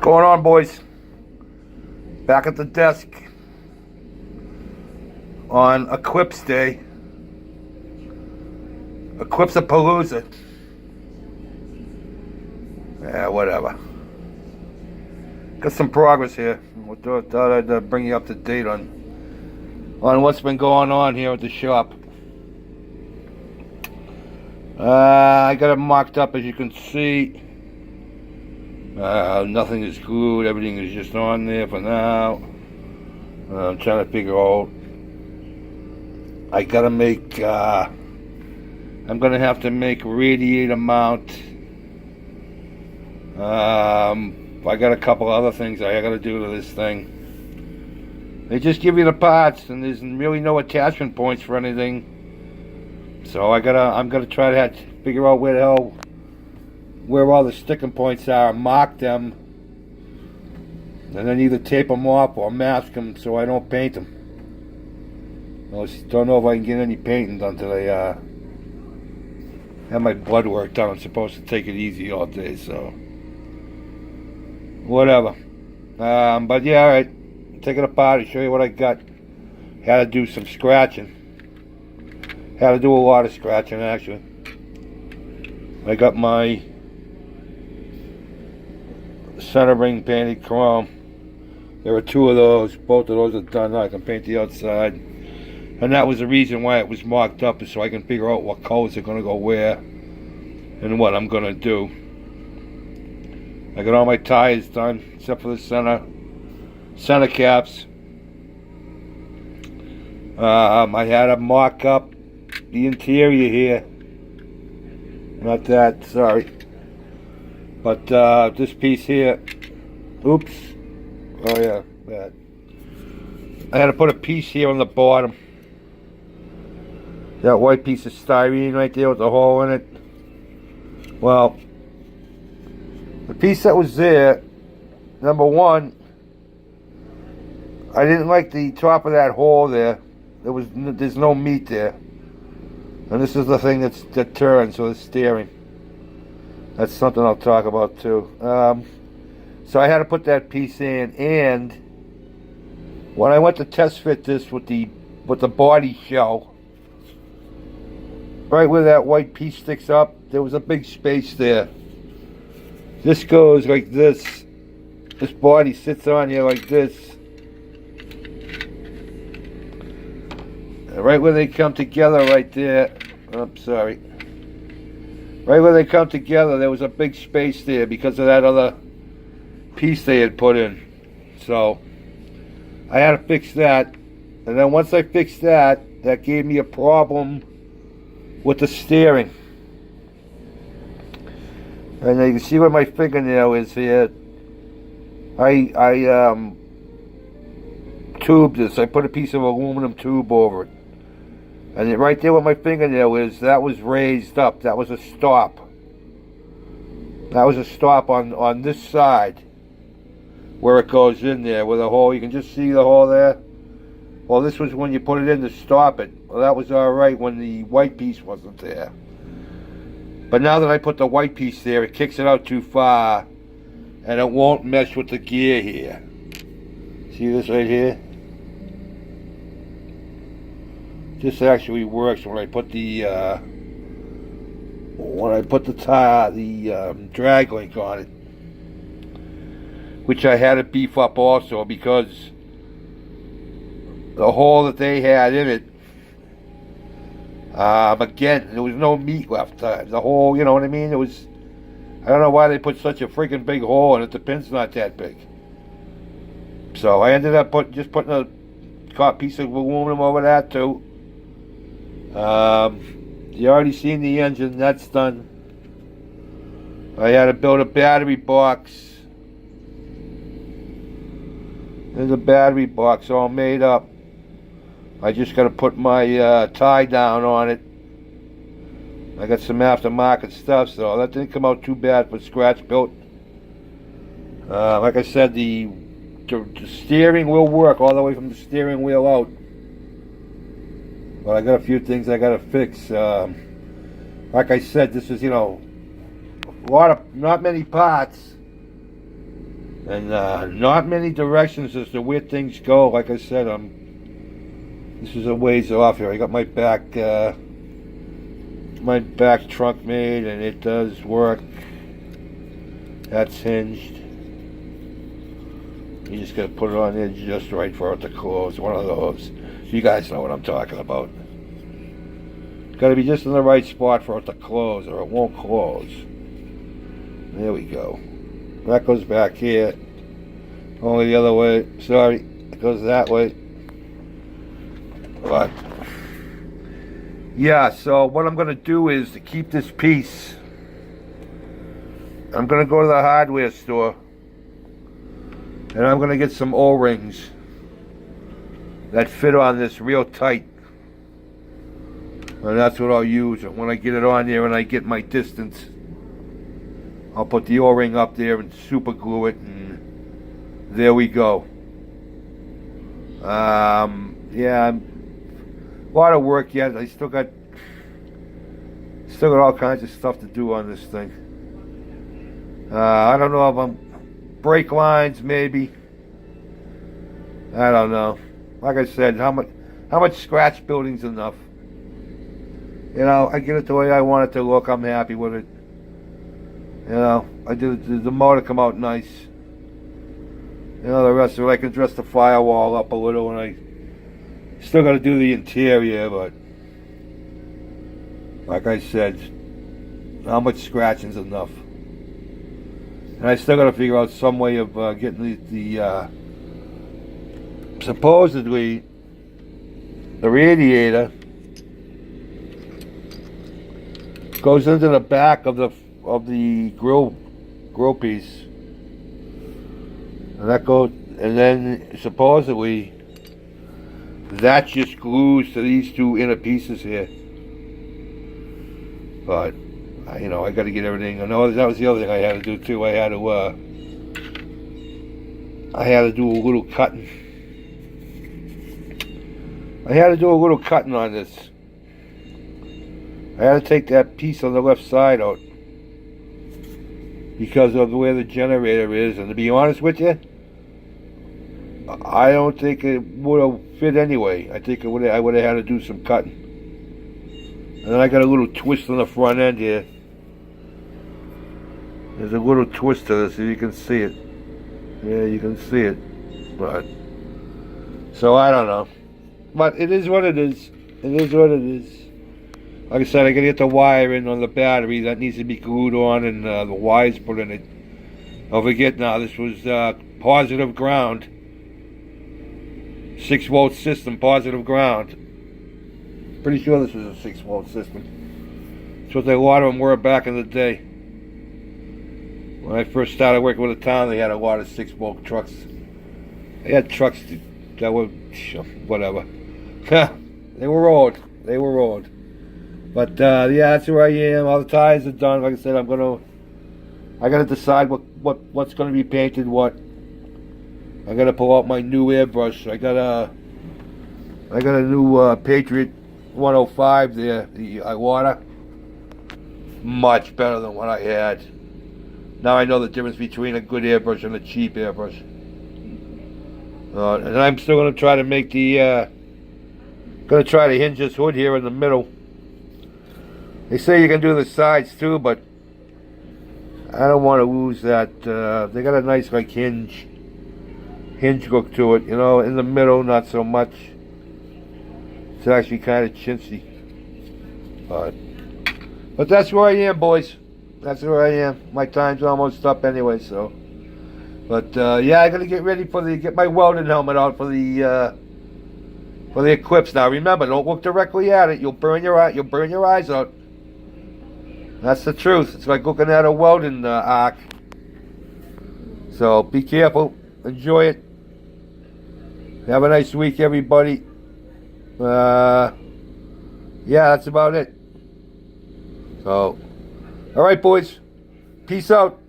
Going on, boys? Back at the desk on Eclipse Day. Eclipse-a-palooza. Yeah, whatever. Got some progress here. Thought I'd bring you up to date on what's been going on here at the shop. I got it mocked up, as you can see. Nothing is glued. Everything is just on there for now. I'm trying to figure out. I gotta make. I'm gonna have to make radiator mount. I got a couple other things I gotta do to this thing. They just give you the parts, and there's really no attachment points for anything. So I'm gonna try to figure out where all the sticking points are, mark them, and then either tape them off or mask them so I don't paint them. I don't know if I can get any painting done today. Have my blood work done. I'm supposed to take it easy all day, so whatever. But yeah, all right. Take it apart and show you what I got. Had to do some scratching. Had to do a lot of scratching, actually. I got my center ring painted chrome. There were two of those. Both of those are done now. I can paint the outside. And that was the reason why it was marked up, is so I can figure out what colors are going to go where and what I'm going to do. I got all my tires done, except for the center caps. I had to mark up the interior here. Not that, sorry. But this piece here, oops. Oh yeah, that. I had to put a piece here on the bottom. That white piece of styrene right there with the hole in it. Well, the piece that was there, number one, I didn't like the top of that hole there. There's no meat there. And this is the thing that turns, so the steering. That's something I'll talk about too. So I had to put that piece in, and when I went to test fit this with the body shell, right where that white piece sticks up, there was a big space there. This goes like this. This body sits on here like this. And right where they come together right there, I'm sorry. Right where they come together, there was a big space there because of that other piece they had put in. So I had to fix that. And then once I fixed that, that gave me a problem with the steering. And you can see where my fingernail is here. I tubed this. I put a piece of aluminum tube over it. And right there where my fingernail is, that was raised up. That was a stop. That was a stop on this side where it goes in there with a hole. You can just see the hole there. Well, this was when you put it in to stop it. Well, that was all right when the white piece wasn't there. But now that I put the white piece there, it kicks it out too far, and it won't mesh with the gear here. See this right here? This actually works when I put the drag link on it, which I had to beef up also because the hole that they had in it, again, there was no meat left. The hole, you know what I mean? I don't know why they put such a freaking big hole in it. The pin's not that big. So I ended up putting a piece of aluminum over that too. You already seen the engine, that's done. I had to build a battery box. There's a battery box all made up. I just got to put my tie down on it. I got some aftermarket stuff, so that didn't come out too bad for scratch built. Like I said, the steering will work all the way from the steering wheel out. But I got a few things I got to fix. Like I said, this is, not many parts. And not many directions as to where things go. Like I said, this is a ways off here. I got my back trunk made, and it does work. That's hinged. You just gotta put it on there just right for it to close. One of those. You guys know what I'm talking about. Gotta be just in the right spot for it to close, or it won't close. There we go. That goes back here. Only the other way. Sorry, it goes that way. But yeah, so what I'm gonna do is to keep this piece, I'm gonna go to the hardware store and I'm gonna get some O-rings that fit on this real tight. And that's what I'll use. And when I get it on there and I get my distance, I'll put the O-ring up there and super glue it, and there we go. Yeah, a lot of work yet. I still got all kinds of stuff to do on this thing. I don't know if I'm brake lines, maybe. I don't know. Like I said, how much scratch building's enough? You know, I get it the way I want it to look. I'm happy with it. You know, I did the motor come out nice. You know, the rest of it, I can dress the firewall up a little, and I still got to do the interior, but like I said, how much scratching's enough? And I still got to figure out some way of getting the supposedly the radiator goes into the back of the grill piece, and that goes, and then supposedly that just glues to these two inner pieces here. But you know, I got to get everything. I know that was the other thing I had to do too. I had to do a little cutting. I had to do a little cutting on this. I had to take that piece on the left side out because of where the generator is, and to be honest with you, I don't think it would have fit anyway. I think I would have had to do some cutting. And then I got a little twist on the front end here. There's a little twist to this, if you can see it. Yeah, you can see it. But so I don't know. But it is what it is. It is what it is. Like I said, I gotta get the wire in on the battery. That needs to be glued on, and the wires put in it. Don't forget now, this was positive ground. 6-volt system, positive ground. Pretty sure this was a 6-volt system. That's what a lot of them were back in the day. When I first started working with the town, they had a lot of 6-volt trucks. They had trucks that were whatever. They were old. They were old. But yeah, that's where I am. All the tires are done. Like I said, I gotta decide what's gonna be painted. What I gotta pull out my new airbrush. I got a new Patriot 105 there. The Iwata, much better than what I had. Now I know the difference between a good airbrush and a cheap airbrush. And I'm still gonna try to make the hinge this hood here in the middle. They say you can do the sides too, but I don't want to lose that. They got a nice like hinge look to it, you know. In the middle, not so much. It's actually kind of chintzy. But that's where I am, boys. That's where I am. My time's almost up anyway, so. But yeah, I gotta get ready get my welding helmet out for the eclipse. Now remember, don't look directly at it. You'll burn your eyes out. That's the truth. It's like looking at a welding arc. So be careful. Enjoy it. Have a nice week, everybody. Yeah, that's about it. So, all right, boys. Peace out.